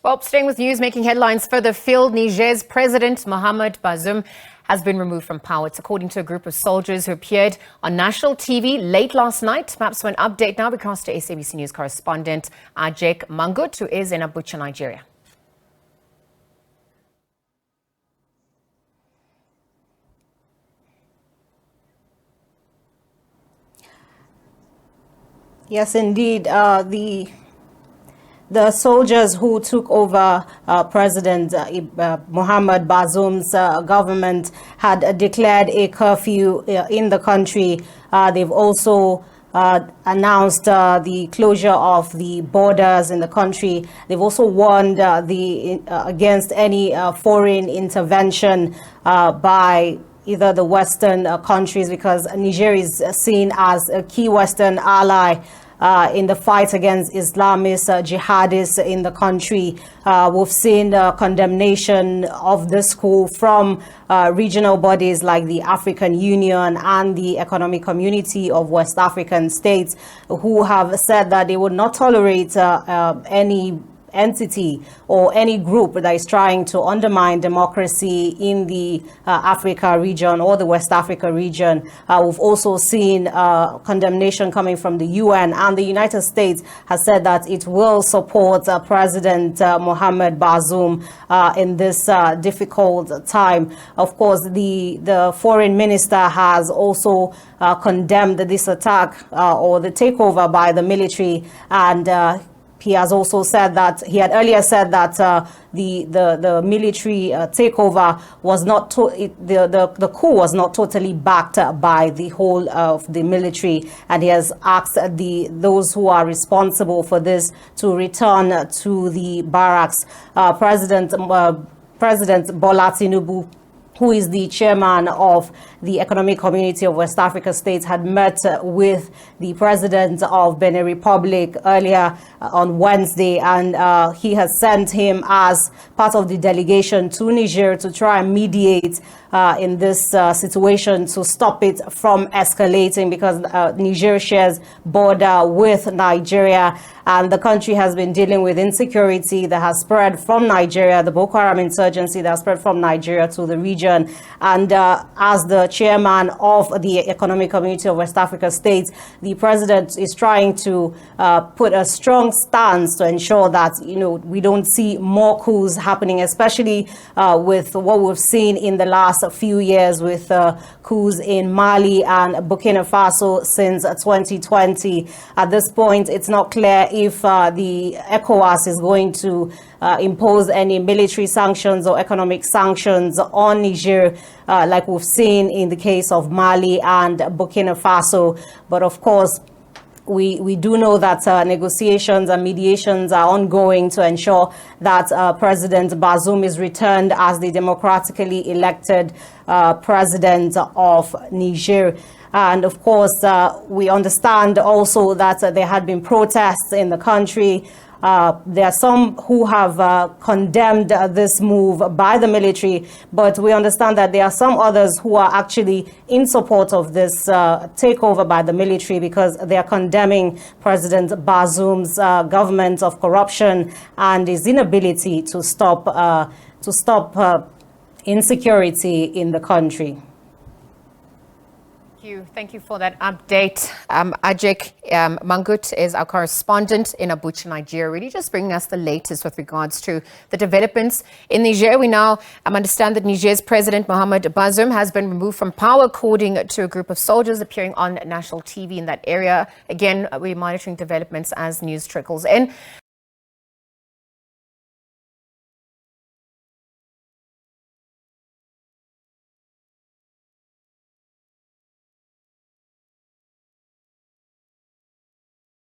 Well, staying with news making headlines further afield, Niger's President Mohamed Bazoum has been removed from power. It's according to a group of soldiers who appeared on national TV late last night. Perhaps for an update now, we cross to SABC News correspondent Ajeck Mangut, who is in Abuja, Nigeria. Yes, indeed. The soldiers who took over President Mohamed Bazoum's government had declared a curfew in the country. They've also announced the closure of the borders in the country. They've also warned against any foreign intervention by either the Western countries, because Niger is seen as a key Western ally in the fight against Islamist jihadists in the country. We've seen condemnation of this coup from regional bodies like the African Union and the Economic Community of West African States, who have said that they would not tolerate any entity or any group that is trying to undermine democracy in the Africa region or the West Africa region. We've also seen condemnation coming from the UN, and the United States has said that it will support President Mohamed Bazoum in this difficult time. Of course, the foreign minister has also condemned this attack or the takeover by the military, and he has also said that he had earlier said that the military takeover was not the coup was not totally backed by the whole of the military, and he has asked those who are responsible for this to return to the barracks. President Bola Tinubu, who is the chairman of the Economic Community of West Africa States, had met with the president of Benin Republic earlier on Wednesday, and he has sent him as part of the delegation to Niger to try and mediate in this situation to stop it from escalating, because Niger shares border with Nigeria, and the country has been dealing with insecurity that has spread from Nigeria, the Boko Haram insurgency that has spread from Nigeria to the region. And as the chairman of the Economic Community of West Africa States, the president is trying to put a strong stance to ensure that, we don't see more coups happening, especially with what we've seen in the last few years with coups in Mali and Burkina Faso since 2020. At this point, it's not clear if the ECOWAS is going to impose any military sanctions or economic sanctions on Niger, like we've seen in the case of Mali and Burkina Faso. But of course, we do know that negotiations and mediations are ongoing to ensure that President Bazoum is returned as the democratically elected president of Niger. And of course, we understand also that there had been protests in the country. There are some who have condemned this move by the military, but we understand that there are some others who are actually in support of this takeover by the military, because they are condemning President Bazoum's government of corruption and his inability to stop insecurity in the country. Thank you for that update. Ajeck Mangut is our correspondent in Abuja, Nigeria, really just bringing us the latest with regards to the developments in Niger. We now understand that Niger's President Mohamed Bazoum has been removed from power, according to a group of soldiers appearing on national TV in that area. Again, we're monitoring developments as news trickles in.